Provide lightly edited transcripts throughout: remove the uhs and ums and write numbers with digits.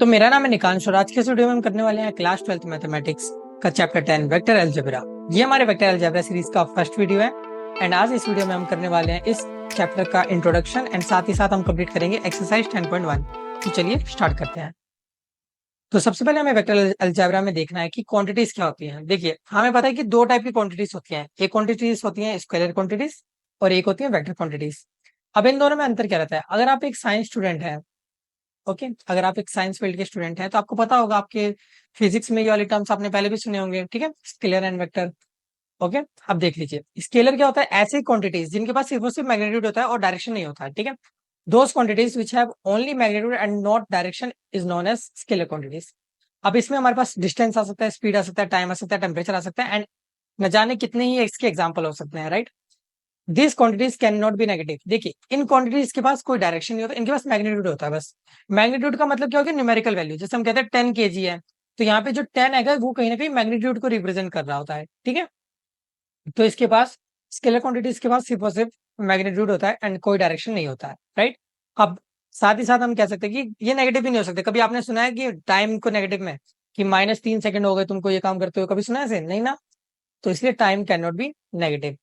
तो मेरा नाम है निकांश और आज के इस वीडियो में हम करने वाले हैं क्लास 12th मैथमेटिक्स का चैप्टर 10 वेक्टर अलजेब्रा। ये हमारे वेक्टर अलजेब्रा सीरीज का फर्स्ट वीडियो है एंड आज इस वीडियो में हम करने वाले हैं इस चैप्टर का इंट्रोडक्शन एंड साथ ही साथ हम कंप्लीट करेंगे एक्सरसाइज 10.1। तो चलिए स्टार्ट करते हैं। तो सबसे पहले हमें वेक्टर अलजेब्रा में देखना है कि क्वांटिटीज क्या होती हैं। देखिए हमें पता है कि दो टाइप की क्वांटिटीज होती हैं, एक क्वांटिटीज होती हैं स्केलर क्वांटिटीज और एक होती है वेक्टर क्वांटिटीज। अब इन दोनों में अंतर क्या रहता है? अगर आप एक साइंस स्टूडेंट है, ओके अगर आप एक साइंस फील्ड के स्टूडेंट हैं तो आपको पता होगा, आपके फिजिक्स में ये वाले टर्म्स आपने पहले भी सुने होंगे, ठीक है, स्केलर एंड वेक्टर। ओके अब देख लीजिए, स्केलर क्या होता है? ऐसी क्वांटिटीज जिनके पास सिर्फ और सिर्फ मैग्नीट्यूड होता है और डायरेक्शन नहीं होता है, ठीक है। Those quantities which have only magnitude and not direction is known as scalar quantities. अब इसमें हमारे पास डिस्टेंस आ सकता है, स्पीड आ सकता है, टाइम आ सकता है, टेम्परेचर आ सकता है एंड न जाने कितने ही इसके एग्जाम्पल हो सकते हैं, right. This quantities can not be negative. देखिए इन क्वांटिटीज के पास कोई डायरेक्शन नहीं होता, इनके पास मैग्नीट्यूड होता है बस। मैग्नीट्यूड का मतलब क्या हो गया? Numerical value. जैसे हम कहते हैं 10 kg है, तो यहाँ पे जो 10 है वो कहीं ना कहीं मैग्नीट्यूड को रिप्रेजेंट कर रहा होता है, ठीक है। तो इसके पास स्केलर क्वांटिटीज के पास सिर्फ और सिर्फ मैग्नीट्यूड होता है एंड कोई डायरेक्शन नहीं होता है, राइट। अब साथ ही साथ हम कह सकते हैं कि ये नेगेटिव भी नहीं हो सकते। कभी आपने सुना है कि टाइम को नेगेटिव में कि -3 सेकंड हो गए तुमको ये काम करते हुए? कभी सुना है ऐसे? नहीं ना। तो इसलिए time can not be negative.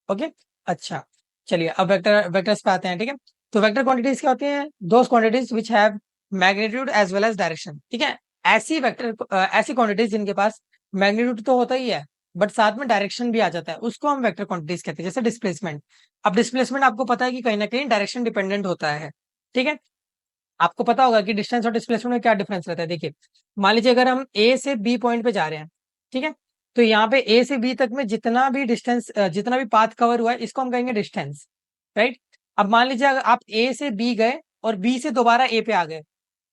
Okay अच्छा, चलिए अब वेक्टर्स पे आते हैं, ठीक है। तो वेक्टर क्वांटिटीज क्या होती हैं? Those quantities which have magnitude as well as direction, ठीक है। ऐसी क्वांटिटीज जिनके पास मैग्नीट्यूड तो होता ही है बट साथ में डायरेक्शन भी आ जाता है, उसको हम वेक्टर क्वांटिटीज कहते हैं। जैसे डिस्प्लेसमेंट। अब डिस्प्लेसमेंट आपको पता है कि कहीं ना कहीं डायरेक्शन डिपेंडेंट होता है, ठीक है। आपको पता होगा कि डिस्टेंस और डिस्प्लेसमेंट में क्या डिफरेंस रहता है। देखिए मान लीजिए अगर हम ए से बी पॉइंट पे जा रहे हैं, ठीक है, तो यहाँ पे ए से बी तक में जितना भी डिस्टेंस, जितना भी पाथ कवर हुआ है, इसको हम कहेंगे डिस्टेंस, राइट। अब मान लीजिए अगर आप ए से बी गए और बी से दोबारा ए पे आ गए,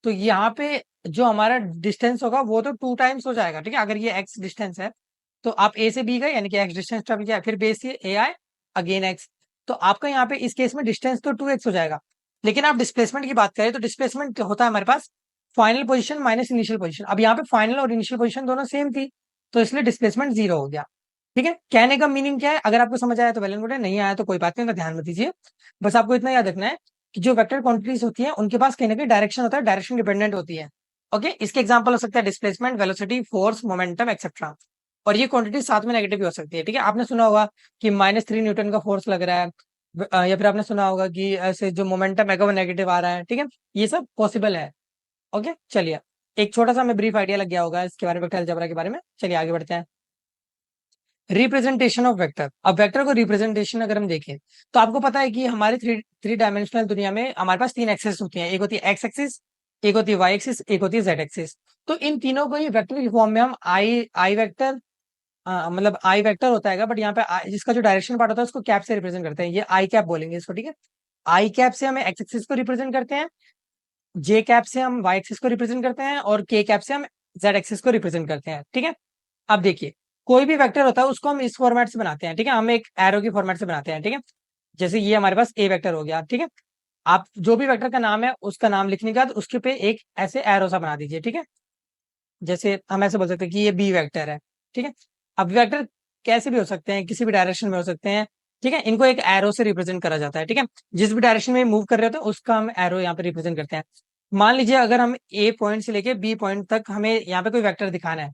तो यहाँ पे जो हमारा डिस्टेंस होगा वो तो 2 टाइम्स हो जाएगा, ठीक है। अगर ये एक्स डिस्टेंस है तो आप ए से बी गए यानी कि एक्स डिस्टेंस ट्रेवल किया, फिर बे से ए आए, अगेन एक्स। तो आपका यहाँ पे इस केस में डिस्टेंस तो 2x हो जाएगा। लेकिन आप डिस्प्लेसमेंट की बात करें तो डिस्प्लेसमेंट होता है हमारे पास final position minus initial position. अब यहाँ पे फाइनल और इनिशियल पोजीशन दोनों सेम थी, तो इसलिए डिस्प्लेसमेंट 0 हो गया, ठीक है। कहने का मीनिंग क्या है? अगर आपको समझ आया तो वेल एंड गुड है, नहीं आया तो कोई बात नहीं, उनका ध्यान मत दीजिए। बस आपको इतना याद रखना है कि जो वेक्टर क्वांटिटीज होती है उनके पास कहीं ना कहीं डायरेक्शन होता है, डायरेक्शन डिपेंडेंट होती है। ओके इसके एग्जाम्पल हो सकता है displacement, velocity, force, momentum etcetera. और ये क्वांटिटी साथ में नेगेटिव भी हो सकती है, ठीक है। आपने सुना होगा कि -3 न्यूटन का फोर्स लग रहा है, या फिर आपने सुना होगा कि ऐसे जो मोमेंटम है वो नेगेटिव आ रहा है, ठीक है। ये सब पॉसिबल है। ओके चलिए, एक छोटा सा हमें ब्रीफ आइडिया लग गया होगा इसके बारे में, वेक्टर अलजेब्रा के बारे में। चलिए आगे बढ़ते हैं। Representation of vector. अब वेक्टर को रिप्रेजेंटेशन अगर हम देखें तो आपको पता है कि हमारे थ्री डायमेंशनल दुनिया में हमारे पास 3 एक्सेस होती हैं। एक होती है एक्स एक्सिस, एक होती है वाई एक्सिस, एक होती है जेड एक्सिस। तो इन तीनों को ही वेक्टर की फॉर्म में हम आई आई वेक्टर, मतलब आई वेक्टर होता है, बट यहाँ पे जिसका जो डायरेक्शन पार्ट होता है उसको कैप से रिप्रेजेंट करते हैं। ये आई कैप बोलेंगे इसको, ठीक है। आई कैप से हम एक्स एक्सिस को रिप्रेजेंट करते हैं, जे कैप से हम वाई एक्सिस को रिप्रेजेंट करते हैं और के कैप से हम जेड एक्सिस को रिप्रेजेंट करते हैं, ठीक है। अब देखिए कोई भी वेक्टर होता है उसको हम इस फॉर्मेट से बनाते हैं, ठीक है। हम एक एरो की फॉर्मेट से बनाते हैं, ठीक है। जैसे ये हमारे पास ए वेक्टर हो गया, ठीक है। आप जो भी वेक्टर का नाम है उसका नाम लिखने के बाद उसके पे एक ऐसे एरो सा बना दीजिए, ठीक है। जैसे हम ऐसे बोल सकते हैं कि ये बी वेक्टर है, ठीक है। अब वेक्टर कैसे भी हो सकते हैं, किसी भी डायरेक्शन में हो सकते हैं, ठीक है। इनको एक एरो से रिप्रेजेंट करा जाता है, ठीक है। जिस भी डायरेक्शन में मूव कर रहे होते हैं उसका हम एरो यहाँ पे रिप्रेजेंट करते हैं। मान लीजिए अगर हम ए पॉइंट से लेके बी पॉइंट तक हमें यहाँ पे कोई वेक्टर दिखाना है,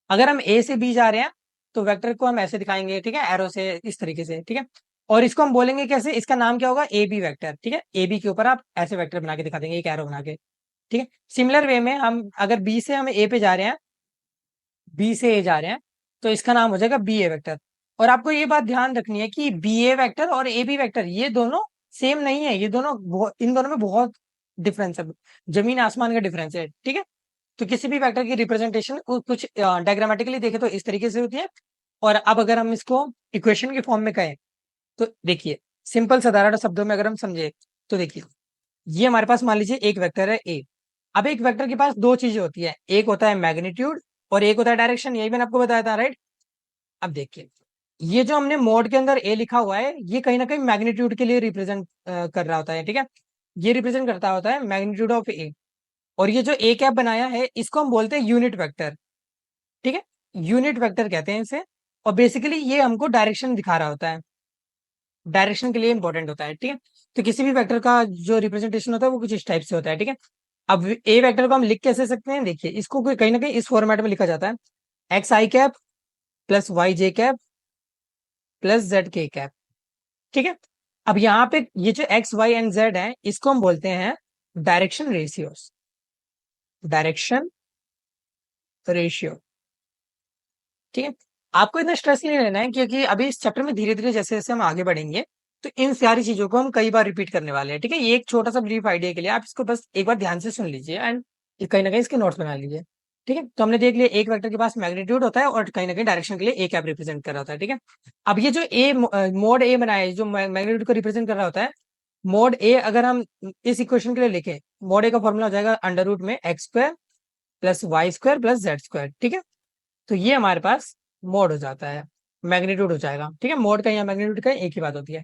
अगर हम ए से बी जा रहे हैं तो वेक्टर को हम ऐसे दिखाएंगे, ठीक है, एरो से, इस तरीके से, ठीक है। और इसको हम बोलेंगे कैसे? इसका नाम क्या होगा? ए बी वेक्टर, ठीक है। ए बी के ऊपर आप ऐसे वेक्टर बना के दिखा देंगे, एक एरो बना के, ठीक है। सिमिलर वे में हम अगर बी से हम ए पे जा रहे हैं, बी से ए जा रहे हैं, तो इसका नाम हो जाएगा बी ए वेक्टर। और आपको ये बात ध्यान रखनी है कि बी ए वेक्टर और ए बी वेक्टर ये दोनों सेम नहीं है, ये दोनों इन दोनों में बहुत डिफरेंस है, जमीन आसमान का डिफरेंस है, ठीक है। तो किसी भी वेक्टर की रिप्रेजेंटेशन कुछ डायग्रामेटिकली देखे तो इस तरीके से होती है। और अब अगर हम इसको इक्वेशन के फॉर्म में कहें तो देखिए, सिंपल साधारण शब्दों में अगर हम समझे तो देखिए, ये हमारे पास मान लीजिए एक वेक्टर है ए। अब एक वेक्टर के पास दो चीजें होती है, एक होता है मैग्नीट्यूड और एक होता है डायरेक्शन, यही मैंने आपको बताया था, राइट। अब देखिए ये जो हमने मोड के अंदर ए लिखा हुआ है ये कहीं ना कहीं मैग्नीट्यूड के लिए रिप्रेजेंट कर रहा होता है, ठीक है। ये रिप्रेजेंट करता होता है मैग्नीट्यूड ऑफ ए। और ये जो ए कैप बनाया है इसको हम बोलते हैं यूनिट वेक्टर, ठीक है। यूनिट वेक्टर कहते हैं इसे। और बेसिकली ये हमको डायरेक्शन दिखा रहा होता है, डायरेक्शन के लिए इंपॉर्टेंट होता है, ठीक है। तो किसी भी वेक्टर का जो रिप्रेजेंटेशन होता है वो कुछ इस टाइप से होता है, ठीक है। अब ए वेक्टर को हम लिख कैसे सकते हैं, देखिए इसको कहीं ना कहीं इस फॉर्मेट में लिखा जाता है, एक्स आई कैप प्लस वाई जे कैप प्लस जेड के कैप। ठीक है, अब यहाँ पे ये जो एक्स वाई एंड जेड है इसको हम बोलते हैं डायरेक्शन रेशियोस, डायरेक्शन रेशियो। ठीक है, आपको इतना स्ट्रेस नहीं लेना है क्योंकि अभी इस चैप्टर में धीरे धीरे जैसे जैसे हम आगे बढ़ेंगे तो इन सारी चीजों को हम कई बार रिपीट करने वाले हैं। ठीक है, ये एक छोटा सा ब्रीफ आइडिया के लिए आप इसको बस एक बार ध्यान से सुन लीजिए एंड कहीं ना कहीं इसके नोट्स बना लीजिए। ठीक है, तो हमने देख लिया एक वेक्टर के पास मैग्नीट्यूड होता है और कहीं ना कहीं डायरेक्शन के लिए ए कैप रिप्रेजेंट कर रहा होता है। ठीक है, अब ये जो ए मोड ए बनाया है जो मैग्नीट्यूड को रिप्रेजेंट कर रहा होता है, मोड ए अगर हम इस इक्वेशन के लिए लिखें, मोड ए का फॉर्मूला हो जाएगा अंडर रूट में x square plus y square plus z square. ठीक है, तो ये हमारे पास मोड हो जाता है, मैग्नीट्यूड हो जाएगा। ठीक है, मोड का या मैग्नीट्यूड का एक ही बात होती है।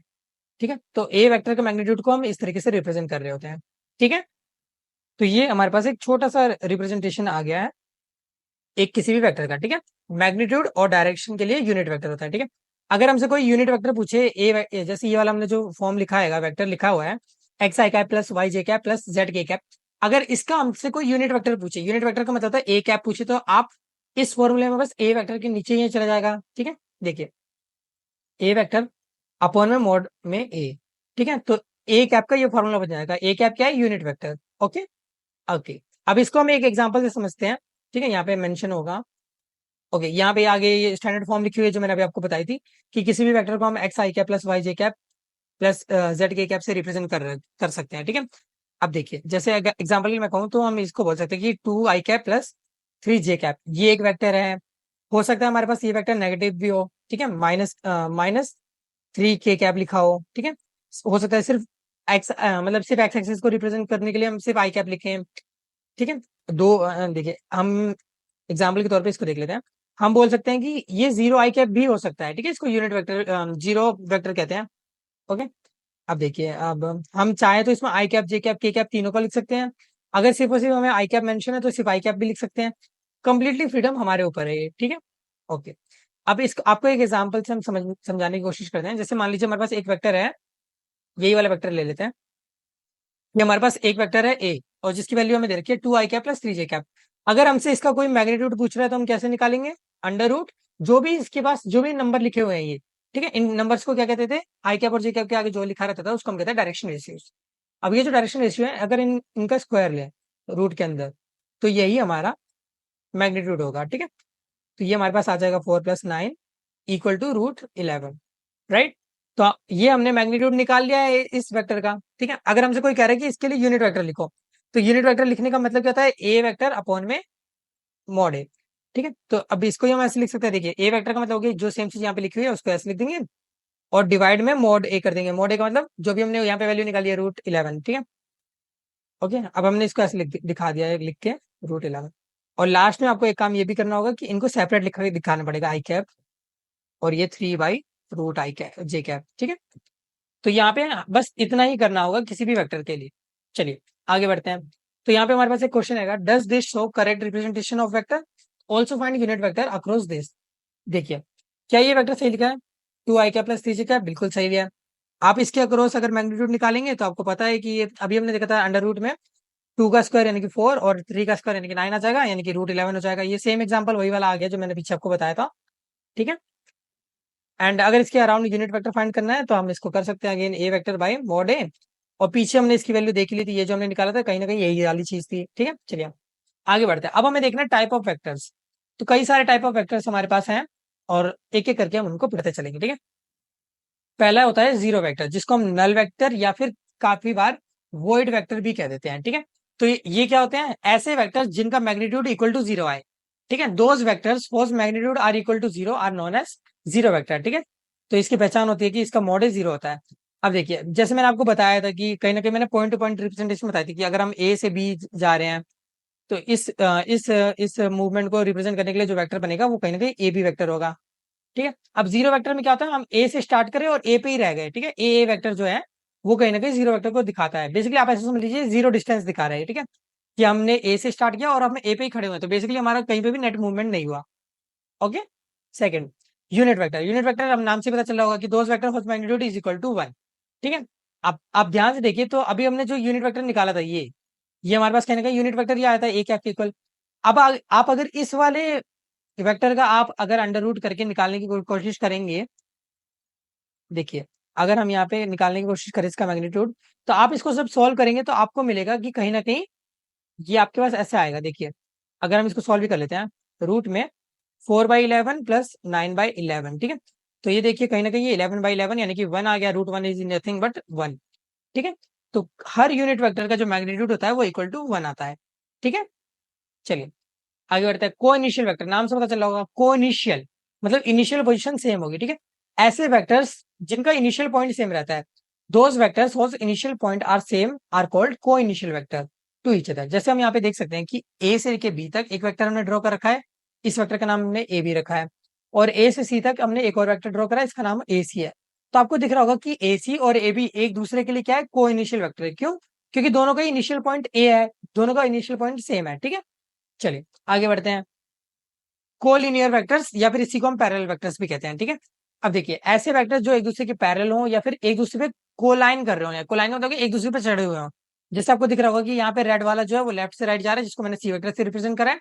ठीक है, तो ए वेक्टर के मैग्नीट्यूड को हम इस तरीके से रिप्रेजेंट कर रहे होते हैं। ठीक है, तो ये हमारे पास एक छोटा सा रिप्रेजेंटेशन आ गया है एक किसी भी वेक्टर का। ठीक है, मैग्नीट्यूड और डायरेक्शन के लिए यूनिट वेक्टर होता है। ठीक है, अगर हमसे कोई यूनिट वेक्टर पूछे जैसे ये वाला हमने जो फॉर्म लिखा है वेक्टर लिखा हुआ है एक्स आई कैप प्लस वाई जे कैप प्लस जेड के कैप, अगर इसका हमसे कोई यूनिट वेक्टर पूछे, यूनिट वेक्टर का मतलब होता है ए कैप पूछे, तो आप इस फॉर्मूले में बस ए वेक्टर के नीचे ही चला जाएगा। ठीक है, देखिए ए वेक्टर अपॉन में मोड में ए। ठीक है, तो ए कैप का ये फॉर्मूला बन जाएगा, ए कैप क्या है, यूनिट वेक्टर। ओके ओके, अब इसको हम एक एग्जांपल से समझते हैं। ठीक है, यहाँ पे मेंशन होगा। ओके, यहाँ पे आगे ये स्टैंडर्ड फॉर्म लिखी हुई है जो मैंने अभी आपको बताई थी कि किसी भी वेक्टर को हम एक्स आई कैप प्लस वाई जे कैप प्लस जेड के कैप से रिप्रेजेंट कर सकते हैं। ठीक है, अब देखिए जैसे एग्जाम्पल के लिए मैं कहूँ तो हम इसको बोल सकते हैं कि two i cap plus three j cap, ये एक वेक्टर है। हो सकता है हमारे पास ये वेक्टर नेगेटिव भी हो। ठीक है, माइनस माइनस थ्री के कैप लिखा हो। ठीक है, हो सकता है सिर्फ एक्स मतलब सिर्फ एक्स एक्सिस को रिप्रेजेंट करने के लिए हम सिर्फ आई कैप लिखें। ठीक है, दो देखिए हम एग्जाम्पल के तौर पे इसको देख लेते हैं। हम बोल सकते हैं कि ये जीरो आई कैप भी हो सकता है। ठीक है, इसको यूनिट वेक्टर जीरो वेक्टर कहते हैं। ओके, अब देखिए अब हम चाहे तो इसमें आई कैप जे कैप के कैप तीनों का लिख सकते हैं। अगर सिर्फ और सिर्फ हमें आई कैप मेंशन है तो सिर्फ आई कैप भी लिख सकते हैं। कंप्लीटली फ्रीडम हमारे ऊपर है ये। ठीक है, ओके, अब इसको आपको एक एग्जांपल से हम समझाने की कोशिश करते हैं। जैसे मान लीजिए हमारे पास एक वेक्टर है, यही वाला वेक्टर ले लेते हैं। ये हमारे पास एक वेक्टर है ए और जिसकी वैल्यू हमें दे रखी है two i cap plus three j cap. अगर हमसे इसका कोई मैग्नीट्यूड पूछ रहा है तो हम कैसे निकालेंगे, अंडर रूट जो भी इसके पास जो भी नंबर लिखे हुए हैं ये। ठीक है, इन नंबर्स को क्या कहते थे, आई कैप और जे कैप के आगे जो लिखा रहता था उसको हम कहते हैं डायरेक्शन रेशियोज। अब ये जो डायरेक्शन रेशियो है अगर इनका स्क्वायर ले रूट के अंदर तो यही हमारा मैग्नीट्यूड होगा। ठीक है, तो ये हमारे पास आ जाएगा 4 + 9 इक्वल टू √11। राइट, तो ये हमने मैग्नीट्यूड निकाल लिया है इस वेक्टर का। ठीक है, अगर हमसे कोई कह रहा है कि इसके लिए यूनिट वेक्टर लिखो तो यूनिट वेक्टर लिखने का मतलब क्या होता है, ए वेक्टर अपॉन में मॉड ए। ठीक है, तो अब इसको ही हम ऐसे लिख सकते हैं। देखिए ए वेक्टर का मतलब हो गया जो सेम चीज यहाँ पे लिखी हुई है उसको ऐसे लिख देंगे और डिवाइड में मॉड ए कर देंगे। मॉड ए का मतलब जो भी हमने यहाँ पे वैल्यू निकाली है √11। ठीक है, ओके, अब हमने इसको ऐसे दिखा दिया है लिख के √11। और लास्ट में आपको एक काम ये भी करना होगा कि इनको सेपरेट लिखा के दिखाना पड़ेगा, आई कैप और ये 3/√आई कैप जे कैप। ठीक है, तो यहाँ पे बस इतना ही करना होगा किसी भी वेक्टर के लिए। चलिए आगे बढ़ते हैं। तो यहाँ पे हमारे पास एक क्वेश्चन है, does this show correct representation of vector, also find unit vector across this. देखिए क्या ये वेक्टर सही लिखा है, two i cap plus three j cap, बिल्कुल सही है। आप इसके अक्रॉस अगर मैग्नीट्यूड निकालेंगे तो आपको पता है कि ये अभी हमने देखा था अंडर रूट में टू का स्क्वायर यानी कि 4 और थ्री का स्क्वायर यानी कि 9 आ जाएगा, यानी कि √11 हो जाएगा। ये सेम एग्जांपल वही वाला आ गया जो मैंने पीछे आपको बताया था। ठीक है, एंड अगर इसके अराउंड यूनिट वेक्टर फाइंड करना है तो हम इसको कर सकते हैं again A vector by mod A. और पीछे हमने इसकी वैल्यू देख ली थी, ये जो हमने निकाला था कहीं ना कहीं यही वाली चीज थी। ठीक है, चलिए आगे बढ़ते हैं। अब हमें देखना है टाइप ऑफ वेक्टर्स। तो कई सारे टाइप ऑफ वेक्टर्स हमारे पास हैं और एक एक करके हम उनको पढ़ते चलेंगे। ठीक है, पहला होता है जीरो वेक्टर जिसको हम नल वेक्टर या फिर काफी बार वॉइड वेक्टर भी कह देते हैं। ठीक है, तो ये क्या होते हैं, ऐसे वेक्टर्स जिनका मैग्नीट्यूड इक्वल टू जीरो आए। ठीक है, those vectors force magnitude are equal to zero are known as zero vector. ठीक है, तो इसकी पहचान होती है कि इसका मॉड जीरो होता है। अब देखिए जैसे मैंने आपको बताया था कि कहीं ना कहीं मैंने पॉइंट टू पॉइंट रिप्रेजेंटेशन बताई थी कि अगर हम ए से बी जा रहे हैं तो इस मूवमेंट को रिप्रेजेंट करने के लिए जो वेक्टर बनेगा वो कहीं ना कहीं ए बी वेक्टर होगा। ठीक है, अब जीरो वेक्टर में क्या होता है, हम ए से स्टार्ट करें और ए पे ही रह गए। ठीक है, ए वेक्टर जो है वो कहीं ना कहीं जीरो वेक्टर को दिखाता है। बेसिकली आप ऐसे समझ लीजिए जीरो डिस्टेंस दिखा रहे हैं। ठीक है, कि हमने ए से स्टार्ट किया और हम ए पे ही खड़े हुए तो बेसिकली हमारा कहीं पे भी नेट मूवमेंट नहीं हुआ। Okay, second unit vector. Unit vector अब नाम से पता चल रहा होगा कि those vector for magnitude is equal to 1। ठीक है, अब आप ध्यान से देखिए तो अभी हमने जो यूनिट वेक्टर निकाला था ये ये हमारे पास कहने का यूनिट वेक्टर ये आता है ए कैप इक्वल। अब आप अगर इस वाले वेक्टर का आप अगर अंडर रूट करके निकालने की कोशिश करेंगे, देखिए अगर हम यहाँ पे निकालने की कोशिश करें इसका मैग्नीट्यूड, तो आप इसको सब सॉल्व करेंगे तो आपको मिलेगा कि कहीं ना कहीं ये आपके पास ऐसे आएगा। देखिए अगर हम इसको सॉल्व भी कर लेते हैं, रूट में 4/11 प्लस 9/11, ठीक है। तो ये देखिए कहीं ना कहीं ये 11/11 यानी कि 1 आ गया, √1 इज नथिंग बट 1, ठीक है। तो हर यूनिट वेक्टर का जो मैग्नीट्यूड होता है वो इक्वल टू 1 आता है, ठीक है। चलिए आगे बढ़ते हैं। को इनिशियल वेक्टर, नाम से पता चला होगा, को इनिशियल मतलब इनिशियल पोजीशन सेम होगी, ठीक है। ऐसे वेक्टर्स जिनका इनिशियल पॉइंट सेम रहता है, those vectors whose initial point are same are called coinitial vector to each other. जैसे हम यहाँ पे देख सकते हैं कि ए से लेके बी तक एक वेक्टर हमने ड्रॉ कर रखा है, इस वेक्टर का नाम हमने ए बी रखा है, और ए से सी तक हमने एक और वेक्टर ड्रॉ करा है, इसका नाम ए सी है। तो आपको दिख रहा होगा कि ए सी और ए बी एक दूसरे के लिए क्या है, को इनिशियल वेक्टर है। क्यों? क्योंकि दोनों का इनिशियल पॉइंट ए है, दोनों का इनिशियल पॉइंट सेम है, ठीक है। चलिए आगे बढ़ते हैं। कोलिनियर वेक्टर्स या फिर इसी को हम पैरेलल वेक्टर्स भी कहते हैं, ठीक है। अब देखिए ऐसे वेक्टर्स जो एक दूसरे के पैरेलल हो या फिर एक दूसरे पे कोलाइन कर रहे हो, या कोलाइन मतलब कि एक दूसरे पे चढ़े हुए हो। जैसे आपको दिख रहा होगा कि यहाँ पे रेड वाला जो है वो लेफ्ट से राइट जा रहा है, जिसको मैंने सी वेक्टर से रिप्रेजेंट करा है,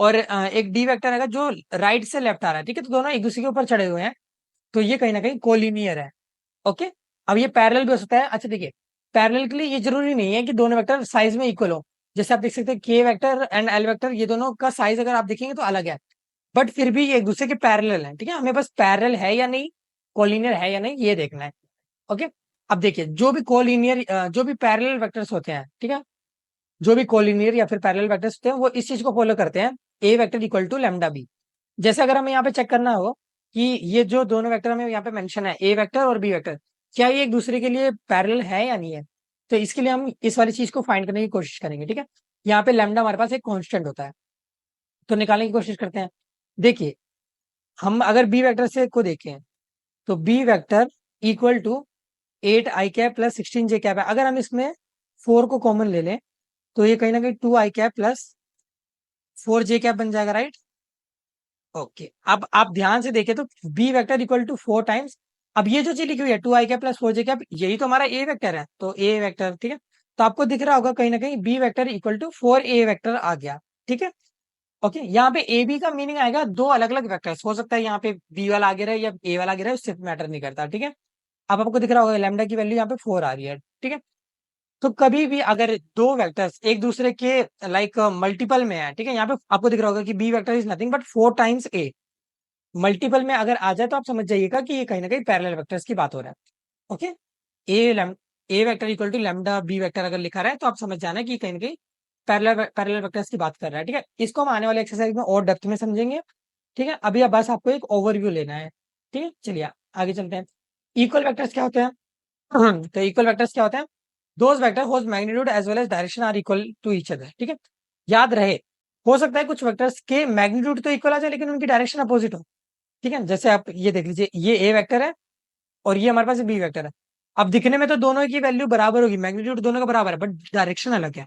और एक डी वेक्टर है जो राइट से लेफ्ट आ रहा है, ठीक है। तो दोनों एक दूसरे के ऊपर चढ़े हुए हैं, तो ये कहीं ना कहीं कोलिनियर है, ओके। अब ये पैरेलल भी हो सकता है। अच्छा देखिए, पैरेलल के लिए ये जरूरी नहीं है कि दोनों वेक्टर साइज में इक्वल हो। जैसे आप देख सकते हैं के वेक्टर एंड एल वेक्टर, ये दोनों का साइज अगर आप देखेंगे तो अलग है, बट फिर भी ये एक दूसरे के पैरेलल हैं, ठीक है। हमें बस पैरेलल है या नहीं, कोलिनियर है या नहीं, ये देखना है, ओके। अब देखिए जो भी कोलिनियर जो भी पैरेलल वेक्टर्स होते हैं, ठीक है, जो भी कोलिनियर या फिर पैरेलल वेक्टर्स होते हैं वो इस चीज को फॉलो करते हैं, A vector equal to lambda B. जैसे अगर हमें यहाँ पे चेक करना हो कि ये जो दोनों वेक्टर हमें यहाँ पे मेंशन है, ए वेक्टर और बी वेक्टर, क्या ये एक दूसरे के लिए पैरेलल है या नहीं है, तो इसके लिए हम इस वाली चीज को फाइंड करने की कोशिश करेंगे, ठीक है। यहाँ पे लेमडा हमारे पास एक कांस्टेंट होता है, तो निकालने की कोशिश करते हैं। देखिए हम अगर बी वेक्टर से को देखें, तो b vector equal to 8 i cap plus 16 j cap है। अगर हम इसमें 4 को कॉमन ले लें, तो ये कहीं ना कहीं 2 i cap plus 4 j cap बन जाएगा, राइट। ओके, अब आप ध्यान से देखें तो b vector equal to 4 times, अब ये जो चीज लिखी हुई है 2 i cap plus 4 j cap, यही तो हमारा ए वेक्टर है, तो ए वेक्टर, ठीक है। तो आपको दिख रहा होगा कहीं ना कहीं B vector equal to 4 a vector आ गया, ठीक है। ओके, यहाँ पे ए बी का मीनिंग आएगा दो अलग अलग वेक्टर्स, हो सकता है यहाँ पे बी वाला आगे रहे या ए वाला आगे रहे, उससे मैटर नहीं करता, ठीक है। अब आपको दिख रहा होगा लैम्डा की वैल्यू यहाँ पे 4 आ रही है, ठीक है। तो कभी भी अगर दो वेक्टर्स एक दूसरे के लाइक मल्टीपल में है, ठीक है, यहाँ पे आपको दिख रहा होगा कि b vector is nothing but 4 times a, multiple में अगर आ जाए तो आप समझ जाइएगा कि ये कहीं ना कहीं पैरेलल वेक्टर्स की बात हो रहा है, okay. A a vector equal to lambda b vector अगर लिखा रहा है तो आप समझ जाना कि कहीं ना कहीं पैरेलल वेक्टर्स की बात कर रहा है, ठीक है। इसको हम आने वाले एक्सरसाइज में और डेप्थ में समझेंगे, ठीक है। अभी अब बस आपको एक ओवरव्यू लेना है, ठीक है। चलिए आगे चलते हैं। इक्वल वेक्टर्स क्या होते हैं? तो इक्वल वेक्टर्स क्या होते हैं? Those vector whose magnitude as well as direction are equal to each other, ठीक है। याद रहे, हो सकता है कुछ वेक्टर्स के मैग्नीट्यूड तो इक्वल आ जाए लेकिन उनकी डायरेक्शन अपोजिट हो, ठीक है। जैसे आप ये देख लीजिए, ये ए वेक्टर है और ये हमारे पास बी वेक्टर है। अब दिखने में तो दोनों की वैल्यू बराबर होगी, मैग्नीट्यूड दोनों का बराबर है, बट डायरेक्शन अलग है।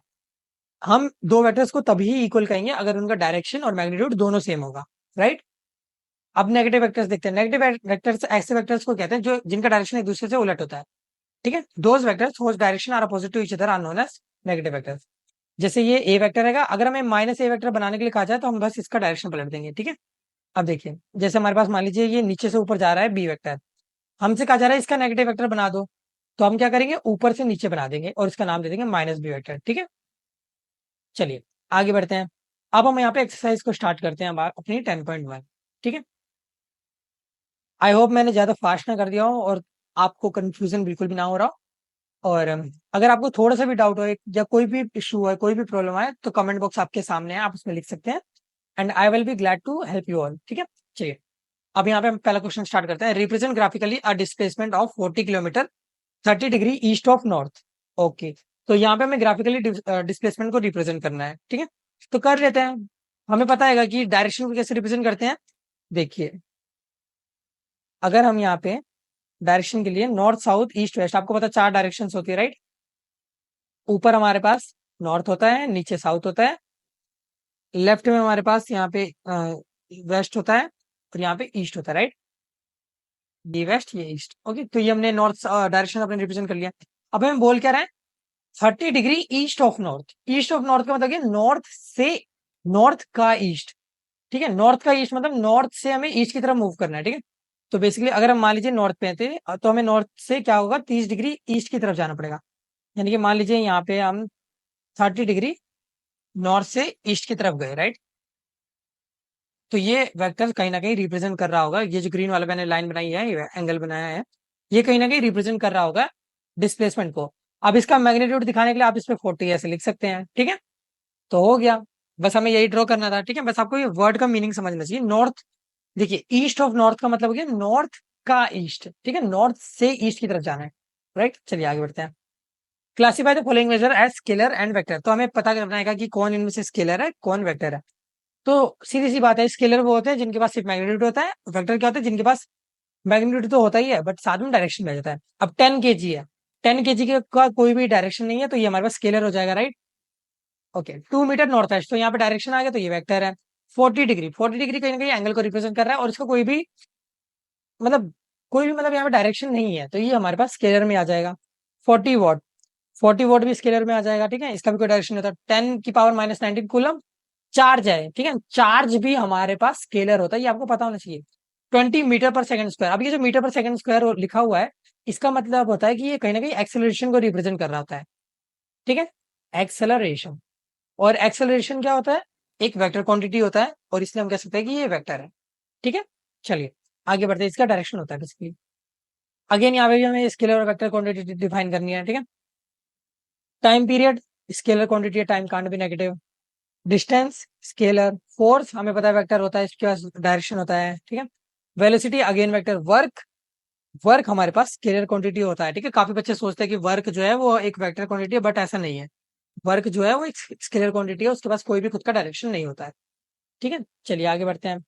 हम दो वेक्टर्स को तभी इक्वल कहेंगे अगर उनका डायरेक्शन और मैग्नीट्यूड दोनों सेम होगा, राइट। अब नेगेटिव वेक्टर्स देखते हैं। नेगेटिव वेक्टर्स ऐसे वेक्टर्स को कहते हैं जो जिनका डायरेक्शन एक दूसरे से उलट होता है, ठीक है। Those vectors whose direction are opposite to each other are known as negative vectors. जैसे ये ए वेक्टर है, अगर हमें माइनस ए वेक्टर बनाने के लिए कहा जाए तो हम बस इसका डायरेक्शन पलट देंगे, ठीक है। अब देखिए जैसे हमारे पास मान लीजिए ये नीचे से ऊपर जा रहा है बी वेक्टर, हमसे कहा जा रहा है इसका नेगेटिव वेक्टर बना दो, तो हम क्या करेंगे, ऊपर से नीचे बना देंगे और इसका नाम दे देंगे माइनस बी वेक्टर, ठीक है। चलिए आगे बढ़ते हैं। अब हम यहाँ पे एक्सरसाइज को स्टार्ट करते हैं अपनी 10.1, ठीक है। आई होप मैंने ज्यादा फास्ट ना कर दिया हो और आपको कंफ्यूजन बिल्कुल भी ना हो रहा हो। और अगर आपको थोड़ा सा भी डाउट हो या कोई भी इशू है, कोई भी प्रॉब्लम है, तो कमेंट बॉक्स आपके सामने है, आप उसमें लिख सकते हैं, and I will be glad to help you all, ठीक है। चलिए अब यहाँ पे हम पहला क्वेश्चन स्टार्ट करते हैं। Represent graphically a displacement of 40 kilometre 30 degree east of north. Okay, तो यहाँ पे हमें ग्राफिकली डिस्प्लेसमेंट को रिप्रेजेंट करना है, ठीक है। तो कर लेते हैं। हमें पता है कि डायरेक्शन को कैसे रिप्रेजेंट करते हैं। देखिए अगर हम यहाँ पे डायरेक्शन के लिए नॉर्थ साउथ ईस्ट वेस्ट, आपको पता है 4 डायरेक्शन होती है, राइट। ऊपर हमारे पास नॉर्थ होता है, नीचे साउथ होता है, लेफ्ट में हमारे पास यहाँ पे वेस्ट होता है और यहाँ पे ईस्ट होता है, राइट। ये वेस्ट ये ईस्ट, ओके। तो ये हमने नॉर्थ डायरेक्शन अपने रिप्रेजेंट कर लिया। अब हमें बोल क्या रहे हैं, 30 degree east of north. East of north का मतलब ये नॉर्थ से, नॉर्थ का ईस्ट, ठीक है। नॉर्थ का ईस्ट मतलब नॉर्थ से हमें ईस्ट की तरफ मूव करना है, ठीक है। तो बेसिकली अगर हम मान लीजिए नॉर्थ पे थे तो हमें नॉर्थ से क्या होगा, 30 डिग्री ईस्ट की तरफ जाना पड़ेगा। यानी कि मान लीजिए यहाँ पे हम 30 डिग्री नॉर्थ से ईस्ट की तरफ गए, राइट। तो ये वेक्टर कहीं ना कहीं रिप्रेजेंट कर रहा होगा, ये जो ग्रीन वाला मैंने लाइन बनाई है, ये एंगल बनाया है, ये कहीं ना कहीं रिप्रेजेंट कर रहा होगा डिस्प्लेसमेंट को। अब इसका मैग्नीट्यूड दिखाने के लिए आप इस पे 40 ऐसे लिख सकते हैं, ठीक है। तो हो गया, बस हमें यही ड्रॉ करना था, ठीक है। बस आपको ये वर्ड का मीनिंग समझना चाहिए। नॉर्थ, देखिए ईस्ट ऑफ नॉर्थ का मतलब हो गया नॉर्थ का ईस्ट, ठीक है। नॉर्थ से ईस्ट की तरफ जाना है, राइट। चलिए आगे बढ़ते हैं। Classify the following measure as scalar and vector. तो हमें पता करना है कि कौन इनमें से स्केलर है, कौन वेक्टर है। तो सीधी सी बात है, स्केलर वो होते हैं जिनके पास सिर्फ मैग्नीट्यूड होता है, वेक्टर क्या होते हैं जिनके पास मैग्नीट्यूड तो होता ही है बट साथ में डायरेक्शन भी आ जाता है। अब 10 kg है, 10 kg का कोई भी डायरेक्शन नहीं है, तो ये हमारे पास स्केलर हो जाएगा, right. Okay, 2 metre north west, तो यहाँ पे डायरेक्शन आ गया, तो ये वेक्टर है। 40 डिग्री, 40 डिग्री कहीं ना कहीं एंगल को रिप्रेजेंट कर रहा है, और इसका कोई भी मतलब यहाँ पे डायरेक्शन नहीं है, तो ये हमारे पास स्केलर में आ जाएगा। 40 वॉट, 40 वॉट भी स्केलर में आ जाएगा, ठीक है। इसका भी कोई डायरेक्शन नहीं होता। 10 की पावर -19 कूलम चार्ज है, ठीक है। चार्ज भी हमारे पास स्केलर होता है, ये आपको पता होना चाहिए। 20 मीटर पर सेकंड स्क्वायर। अब ये जो मीटर पर सेकंड स्क्वायर लिखा हुआ है, इसका मतलब होता है कि ये कहीं ना कहीं एक्सेलरेशन को रिप्रेजेंट कर रहा होता है, ठीक है। एक्सेलरेशन, और एक्सेलरेशन क्या होता है, एक वेक्टर क्वांटिटी होता है, और इसलिए हम कह सकते हैं कि ये वेक्टर है, ठीक है। चलिए आगे बढ़ते हैं, इसका डायरेक्शन होता है बेसिकली। अगेन यहाँ पे भी हमें स्केलर और वेक्टर क्वांटिटी डिफाइन करनी है, ठीक है। टाइम पीरियड स्केलर क्वांटिटी है, time can't be negative. Distance scalar, force हमें पता है वेक्टर होता है, इसके पास डायरेक्शन होता है, ठीक है। Velocity again vector. Work, work हमारे पास स्केलर क्वांटिटी होता है, ठीक है। काफी बच्चे सोचते हैं कि वर्क जो है वो एक वेक्टर क्वांटिटी है, बट ऐसा नहीं है। वर्क जो है वो एक स्केलर क्वांटिटी है, उसके पास कोई भी खुद का डायरेक्शन नहीं होता है, ठीक है। चलिए आगे बढ़ते हैं।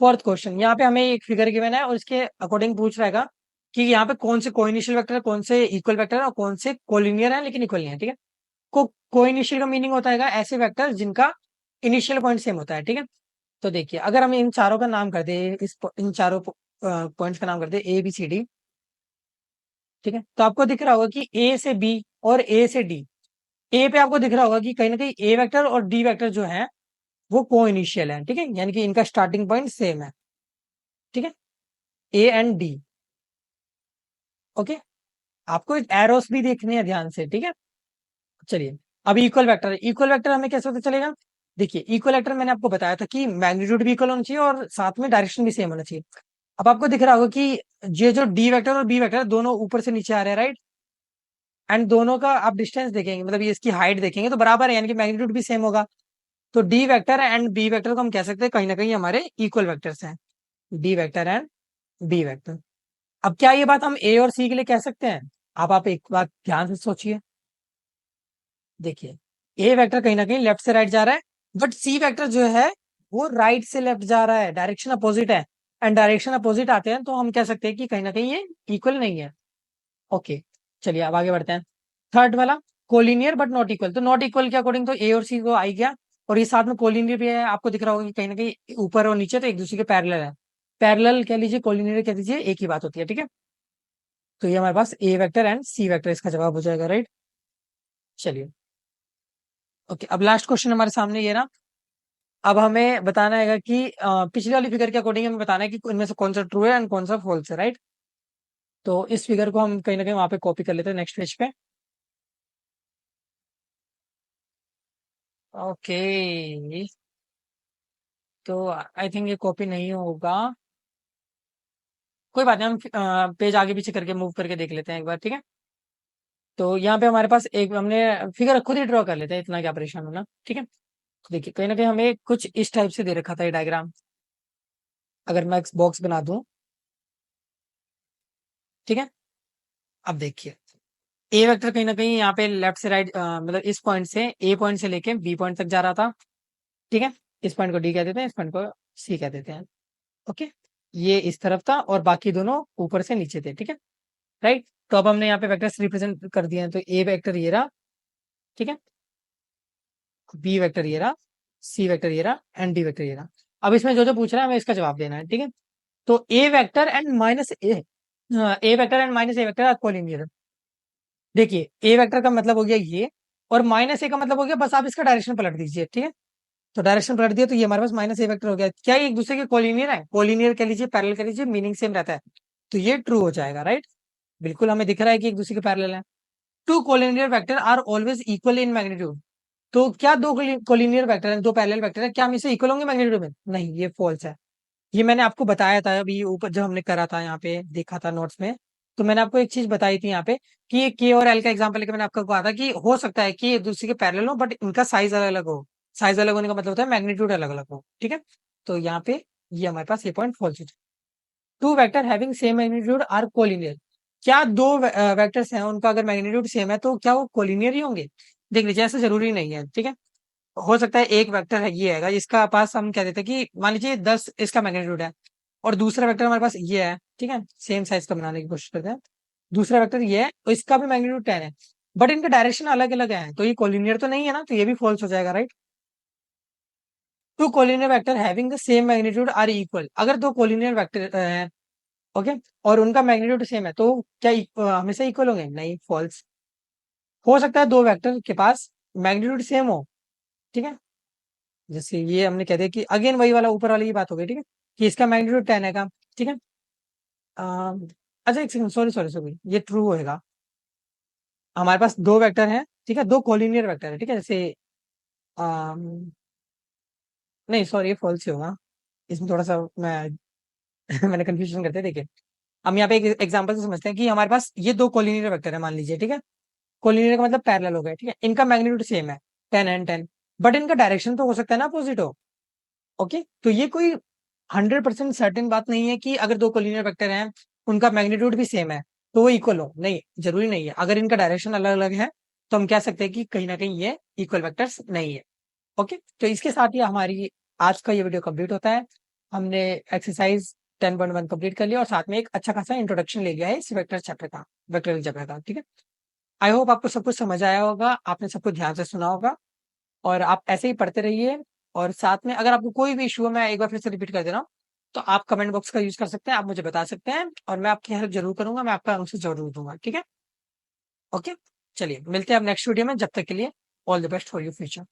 फोर्थ क्वेश्चन, यहाँ पे हमें एक फिगर गिवन है, और इसके अकॉर्डिंग पूछ रहेगा कि यहाँ पे कौन से कोइनिशियल वेक्टर है, कौन से इक्वल वेक्टर है, और कौन से कोलिनियर है लेकिन इक्वल नहीं है, ठीक है। कोइनिशियल का मीनिंग होता है ऐसे वेक्टर जिनका इनिशियल पॉइंट सेम होता है, ठीक है। तो देखिए अगर हम इन चारों का नाम कर दे, इन चारों पॉइंट्स का नाम कर दे A B C D, ठीक है। तो आपको दिख रहा होगा कि ए से बी और ए से डी, ए पे आपको दिख रहा होगा कि कहीं ना कहीं ए वेक्टर और डी वेक्टर जो है वो को इनिशियल है, ठीक है। यानी कि इनका स्टार्टिंग पॉइंट सेम है, ठीक है। A and D, okay. आपको एरोस भी देखने हैं ध्यान से, ठीक है। चलिए, अब इक्वल वेक्टर, इक्वल वेक्टर हमें कैसे पता चलेगा। देखिए इक्वल वेक्टर मैंने आपको बताया था कि मैग्नीट्यूड भी इक्वल होना चाहिए और साथ में डायरेक्शन भी सेम होना चाहिए। अब आपको दिख रहा होगा कि ये जो डी वेक्टर और बी वेक्टर दोनों ऊपर से नीचे आ रहे हैं, राइट। एंड दोनों का आप डिस्टेंस देखेंगे, मतलब ये इसकी हाइट देखेंगे तो बराबर है, यानी कि मैग्नीट्यूड भी सेम होगा। तो d vector and b vector को हम कह सकते हैं कहीं ना कहीं हमारे इक्वल वेक्टर्स हैं, d vector and b vector. अब क्या ये बात हम ए और सी के लिए कह सकते हैं। आप एक बात ध्यान से सोचिए, देखिए ए वेक्टर कहीं ना कहीं लेफ्ट से राइट जा रहा है, बट सी वेक्टर जो है वो राइट से लेफ्ट जा रहा है, डायरेक्शन अपोजिट है। एंड डायरेक्शन अपोजिट आते हैं तो हम कह सकते हैं कि कहीं ना कहीं ये इक्वल नहीं है, ओके। चलिए अब आगे बढ़ते हैं। थर्ड वाला, कोलिनियर बट नॉट इक्वल। तो नॉट इक्वल के अकॉर्डिंग तो ए और सी को आई गया, और ये साथ में कोलिनियर भी है। आपको दिख रहा होगा कि कहीं ना कहीं ऊपर और नीचे तो एक दूसरे के पैरेलल है। पैरेलल कह लीजिए, कोलिनियर कह दीजिए, एक ही बात होती है, ठीक है। तो ये हमारे पास ए वेक्टर एंड सी वेक्टर इसका जवाब हो जाएगा, राइट। चलिए ओके, अब लास्ट क्वेश्चन हमारे सामने ये ना। अब हमें बताना है कि पिछले वाली फिगर के अकॉर्डिंग हमें बताना है कि इनमें से कौन सा ट्रू है एंड कौन सा फॉल्स है, राइट। तो इस फिगर को हम कहीं ना कहीं वहां पे कॉपी कर लेते हैं नेक्स्ट पेज पे। ओके, तो आई थिंक ये कॉपी नहीं होगा, कोई बात नहीं, हम पेज आगे पीछे करके मूव करके देख लेते हैं एक बार, ठीक है। तो यहाँ पे हमारे पास एक, हमने फिगर खुद ही ड्रॉ कर लेते हैं, इतना क्या परेशान होना, ठीक है। तो देखिए कहीं ना कहीं हमें कुछ इस टाइप से दे रखा था ये डायग्राम। अगर मैं बॉक्स बना दूं, ठीक है। अब देखिए ए वेक्टर कहीं ना कहीं यहाँ पे लेफ्ट से राइट, मतलब इस पॉइंट से, ए पॉइंट से लेके बी पॉइंट तक जा रहा था, ठीक है। इस पॉइंट को डी कह देते हैं, इस पॉइंट को सी कह देते हैं, ओके। ये इस तरफ था और बाकी दोनों ऊपर से नीचे थे, ठीक है, राइट। तो अब हमने यहाँ पे वेक्टर्स रिप्रेजेंट कर दिए हैं, तो ए वेक्टर ये रहा, ठीक है। बी वेक्टर ये रहा, सी वेक्टर ये रहा, एंड डी वेक्टर ये रहा। अब इसमें जो जो पूछ रहा है हमें इसका जवाब देना है, ठीक है। तो A vector and minus A vector are collinear. देखिए ए वेक्टर का मतलब हो गया ये, और माइनस ए का मतलब हो गया बस आप इसका डायरेक्शन पलट दीजिए, ठीक है। तो डायरेक्शन पलट दिया तो ये हमारे पास माइनस ए वेक्टर हो गया। क्या ये एक दूसरे के कोलिनियर है? कोलिनियर कह लीजिए, पैरेलल कह लीजिए, मीनिंग सेम रहता है, तो ये ट्रू हो जाएगा, राइट। बिल्कुल हमें दिख रहा है कि एक दूसरे के पैरेलल है। Two collinear vector are always equal in magnitude. तो क्या दो कोलिनियर वेक्टर है, दो पैरेलल वेक्टर है, क्या हम इसे इक्वल होंगे मैग्नीट्यूड में? नहीं, ये फॉल्स है। ये मैंने आपको बताया था अभी ऊपर जब हमने करा था, यहाँ पे देखा था नोट्स में। तो मैंने आपको एक चीज बताई थी यहाँ पे कि ये के और एल का एग्जांपल लेके मैंने आपको कहा था कि हो सकता है कि एक दूसरे के पैरेलल हो बट इनका साइज अलग अलग हो। साइज अलग होने का मतलब होता है मैग्नीट्यूड अलग अलग हो, ठीक है। तो यहाँ पे ये हमारे पास ये पॉइंट फॉल्स हो। Two vector having same magnitude are collinear. क्या दो वेक्टर्स हैं उनका अगर मैग्नीट्यूड सेम है तो क्या वो कोलिनियर ही होंगे? देख लीजिए ऐसा जरूरी नहीं है, ठीक है। हो सकता है एक वेक्टर है ये है इसका पास हम कह देते हैं कि मान लीजिए 10 इसका मैग्नीट्यूड है, और दूसरा वेक्टर हमारे पास ये है, ठीक है। सेम साइज का बनाने की कोशिश करते हैं। दूसरा वेक्टर ये है और इसका भी मैग्नीट्यूड 10 है, बट इनका डायरेक्शन अलग अलग है, तो ये कोलिनियर तो नहीं है ना, तो ये भी फॉल्स हो जाएगा, right. Two collinear vector having the same magnitude are equal. अगर दो कोलिनियर वेक्टर हैं, ओके, और उनका मैग्नीट्यूड सेम है तो क्या हमेशा इक्वल होंगे? नहीं, फॉल्स। हो सकता है दो वेक्टर के पास मैग्नीट्यूड सेम हो, ठीक है। जैसे ये हमने कह दिया कि अगेन वही वाला ऊपर वाली ही बात हो गई, ठीक है, कि इसका मैग्नीट्यूड 10 है का, ठीक है। अच्छा एक सेकंड, सॉरी सॉरी सॉरी, ये ट्रू होएगा। हमारे पास दो वेक्टर हैं, ठीक है, दो कोलिनियर वेक्टर है, ठीक है, जैसे अम, नहीं सॉरी, ये फॉल्स ही होगा। इसमें थोड़ा सा मैं मैंने कंफ्यूजन करते हैं, देखिए। हम यहाँ पे एक एग्जांपल से समझते हैं कि हमारे पास ये दो कोलिनियर वेक्टर है मान लीजिए, ठीक है। कोलिनियर का मतलब पैरेलल हो गया, ठीक है, इनका मैग्नीट्यूड सेम है 10 एंड 10, बट इनका डायरेक्शन तो हो सकता है ना अपोजिट हो। ओके, तो ये कोई 100% सर्टेन बात नहीं है कि अगर दो कोलिनियर वेक्टर हैं उनका मैग्नीट्यूड भी सेम है तो वो इक्वल हो, नहीं, जरूरी नहीं है। अगर इनका डायरेक्शन अलग अलग है तो हम कह सकते हैं कि कहीं ना कहीं ये इक्वल वेक्टर्स नहीं है। ओके, तो इसके साथ ही हमारी आज का ये वीडियो कंप्लीट होता है। हमने एक्सरसाइज 10.1 कंप्लीट कर लिया और साथ में एक अच्छा खासा इंट्रोडक्शन ले लिया है इस वेक्टर चैप्टर का, वेक्टर अलजेब्रा का, ठीक है। आई होप आपको सब कुछ समझ आया होगा, आपने सब कुछ ध्यान से सुना होगा, और आप ऐसे ही पढ़ते रहिए। और साथ में अगर आपको कोई भी इशू है, मैं एक बार फिर से रिपीट कर दे रहा हूँ, तो आप कमेंट बॉक्स का यूज कर सकते हैं, आप मुझे बता सकते हैं और मैं आपकी हेल्प जरूर करूंगा, मैं आपका आंसर जरूर दूंगा, ठीक है। ओके, चलिए मिलते हैं अब नेक्स्ट वीडियो में, जब तक के लिए all the best for your future.